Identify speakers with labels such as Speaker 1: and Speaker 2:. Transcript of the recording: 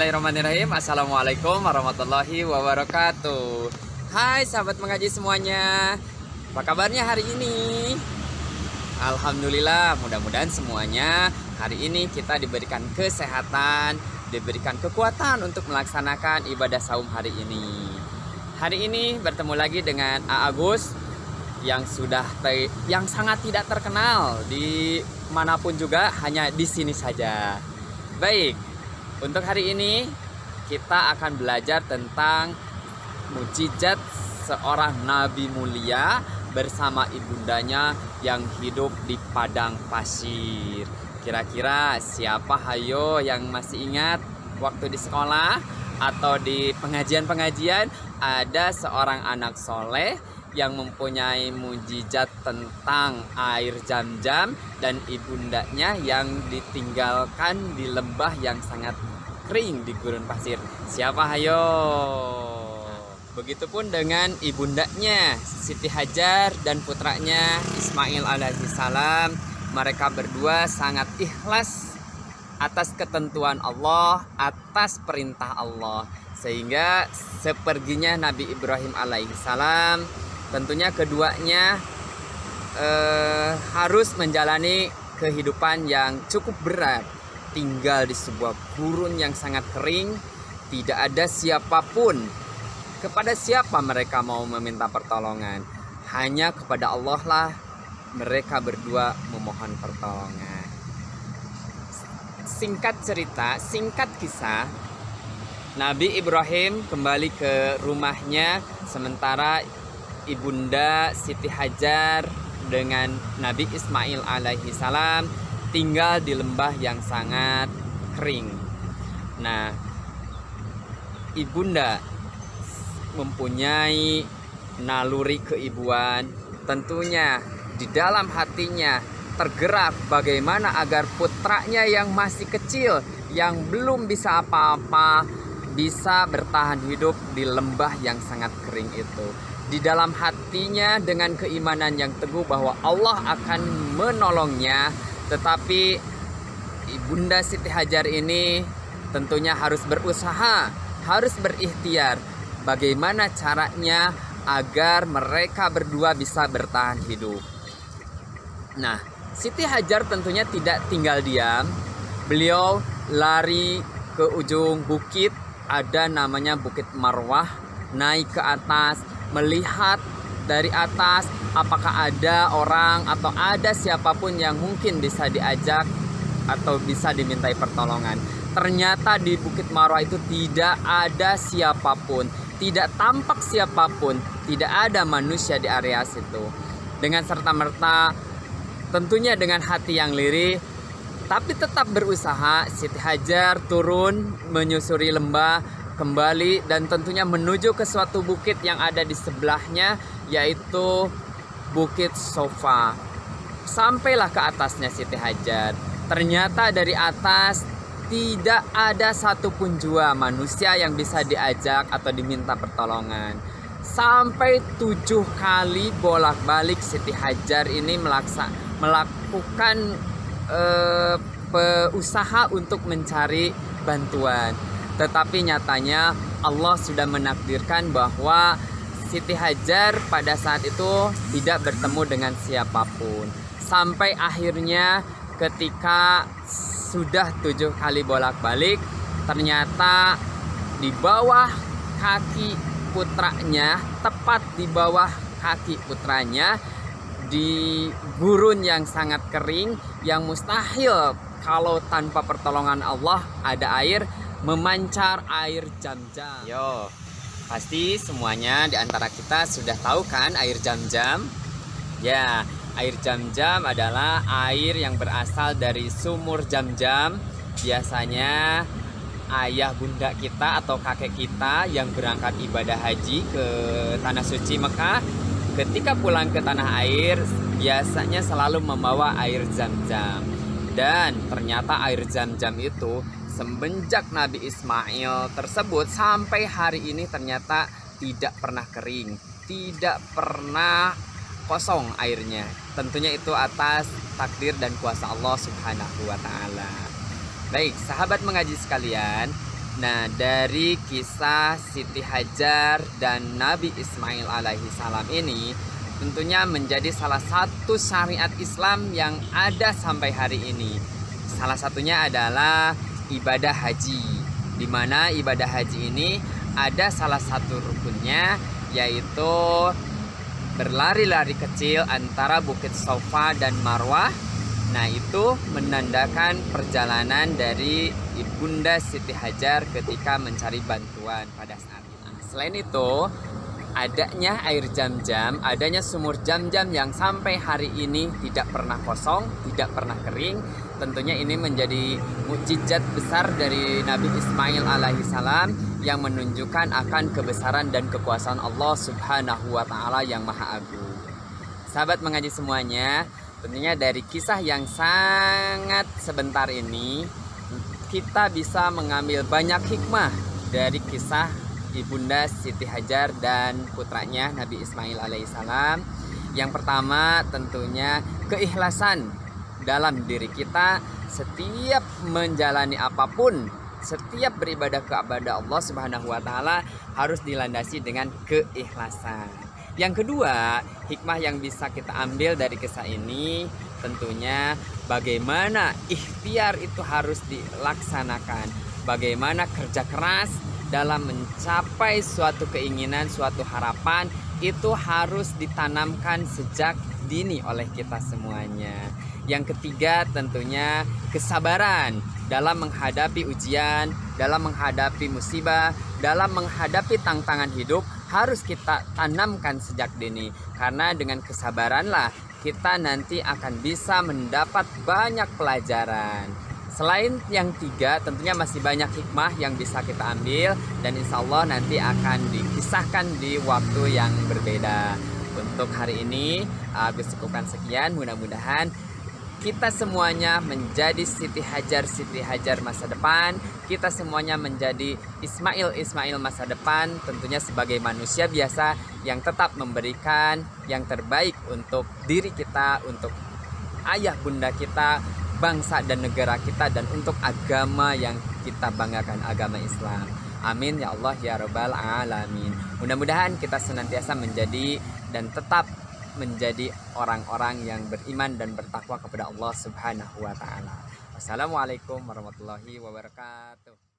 Speaker 1: Bismillahirrahmanirrahim. Assalamualaikum warahmatullahi wabarakatuh. Hai sahabat mengaji semuanya, apa kabarnya hari ini? Alhamdulillah, mudah-mudahan semuanya hari ini kita diberikan kesehatan, diberikan kekuatan untuk melaksanakan ibadah saum hari ini. Hari ini bertemu lagi dengan A. Agus yang sangat tidak terkenal di manapun juga, hanya di sini saja. Baik, untuk hari ini kita akan belajar tentang mukjizat seorang nabi mulia bersama ibundanya yang hidup di padang pasir. Kira-kira siapa hayo yang masih ingat waktu di sekolah atau di pengajian-pengajian ada seorang anak soleh yang mempunyai mukjizat tentang air Zam-Zam dan ibundanya yang ditinggalkan di lembah yang sangat kering di gurun pasir. Siapa hayo? Begitupun dengan ibundanya Siti Hajar dan putranya Ismail alaihissalam. Mereka berdua sangat ikhlas atas ketentuan Allah, atas perintah Allah, sehingga seperginya Nabi Ibrahim alaihissalam, tentunya keduanya harus menjalani kehidupan yang cukup berat, tinggal di sebuah gurun yang sangat kering, tidak ada siapapun. Kepada siapa mereka mau meminta pertolongan? Hanya kepada Allah lah mereka berdua memohon pertolongan. Singkat cerita, singkat kisah, Nabi Ibrahim kembali ke rumahnya sementara ibunda Siti Hajar dengan Nabi Ismail alaihissalam tinggal di lembah yang sangat kering. Nah, ibunda mempunyai naluri keibuan, tentunya di dalam hatinya tergerak bagaimana agar putranya yang masih kecil, yang belum bisa apa-apa, bisa bertahan hidup di lembah yang sangat kering itu. Di dalam hatinya dengan keimanan yang teguh bahwa Allah akan menolongnya, tetapi ibunda Siti Hajar ini tentunya harus berusaha, harus berikhtiar bagaimana caranya agar mereka berdua bisa bertahan hidup. Nah, Siti Hajar tentunya tidak tinggal diam. Beliau lari ke ujung bukit, ada namanya Bukit Marwah, naik ke atas, melihat dari atas apakah ada orang atau ada siapapun yang mungkin bisa diajak atau bisa dimintai pertolongan. Ternyata di Bukit Marwah itu tidak ada siapapun, tidak tampak siapapun, tidak ada manusia di area situ. Dengan serta-merta, tentunya dengan hati yang lirih, tapi tetap berusaha, Siti Hajar turun menyusuri lembah kembali dan tentunya menuju ke suatu bukit yang ada di sebelahnya, yaitu Bukit Sofa. Sampailah ke atasnya Siti Hajar. Ternyata dari atas tidak ada satupun jua manusia yang bisa diajak atau diminta pertolongan. Sampai 7 kali bolak-balik Siti Hajar ini melakukan usaha untuk mencari bantuan. Tetapi nyatanya Allah sudah menakdirkan bahwa Siti Hajar pada saat itu tidak bertemu dengan siapapun. Sampai akhirnya ketika sudah 7 kali bolak-balik, ternyata di bawah kaki putranya, tepat di bawah kaki putranya, di gurun yang sangat kering, yang mustahil kalau tanpa pertolongan Allah ada air, memancar air Zam-Zam. Yo, pasti semuanya di antara kita sudah tahu kan air Zam-Zam? Ya, air Zam-Zam adalah air yang berasal dari sumur Zam-Zam. Biasanya ayah bunda kita atau kakek kita yang berangkat ibadah haji ke tanah suci Mekah, ketika pulang ke tanah air biasanya selalu membawa air Zam-Zam. Dan ternyata air Zam-Zam itu semenjak Nabi Ismail tersebut sampai hari ini ternyata tidak pernah kering, tidak pernah kosong airnya. Tentunya itu atas takdir dan kuasa Allah Subhanahu wa Ta'ala. Baik, sahabat mengaji sekalian, Nah, dari kisah Siti Hajar dan Nabi Ismail alaihi salam ini tentunya menjadi salah satu syariat Islam yang ada sampai hari ini. Salah satunya adalah ibadah haji, di mana ibadah haji ini ada salah satu rukunnya, yaitu berlari-lari kecil antara Bukit Sofa dan Marwah. Nah, itu menandakan perjalanan dari Ibunda Siti Hajar ketika mencari bantuan pada saat itu. Selain itu, adanya air Zam-Zam, adanya sumur Zam-Zam yang sampai hari ini tidak pernah kosong, tidak pernah kering. Tentunya ini menjadi mukjizat besar dari Nabi Ismail alaihi salam yang menunjukkan akan kebesaran dan kekuasaan Allah Subhanahu wa taala yang Maha Agung. Sahabat mengaji semuanya, tentunya dari kisah yang sangat sebentar ini kita bisa mengambil banyak hikmah dari kisah Ibunda Siti Hajar dan putranya Nabi Ismail alaihissalam. Yang pertama tentunya keikhlasan dalam diri kita setiap menjalani apapun, setiap beribadah kepada Allah Subhanahu wa taala harus dilandasi dengan keikhlasan. Yang kedua, hikmah yang bisa kita ambil dari kisah ini tentunya bagaimana ikhtiar itu harus dilaksanakan. Bagaimana kerja keras dalam mencapai suatu keinginan, suatu harapan itu harus ditanamkan sejak dini oleh kita semuanya. Yang ketiga tentunya kesabaran dalam menghadapi ujian, dalam menghadapi musibah, dalam menghadapi tantangan hidup harus kita tanamkan sejak dini, karena dengan kesabaranlah kita nanti akan bisa mendapat banyak pelajaran. Selain yang tiga, tentunya masih banyak hikmah yang bisa kita ambil dan insya Allah nanti akan dikisahkan di waktu yang berbeda. Untuk hari ini Agus cukupkan sekian, mudah-mudahan kita semuanya menjadi Siti Hajar masa depan. Kita semuanya menjadi Ismail masa depan. Tentunya sebagai manusia biasa yang tetap memberikan yang terbaik untuk diri kita, untuk ayah bunda kita, bangsa dan negara kita, dan untuk agama yang kita banggakan, agama Islam. Amin ya Allah ya Rabbal Alamin. Mudah-mudahan kita senantiasa menjadi dan tetap menjadi orang-orang yang beriman dan bertakwa kepada Allah Subhanahu wa taala. Wassalamualaikum warahmatullahi wabarakatuh.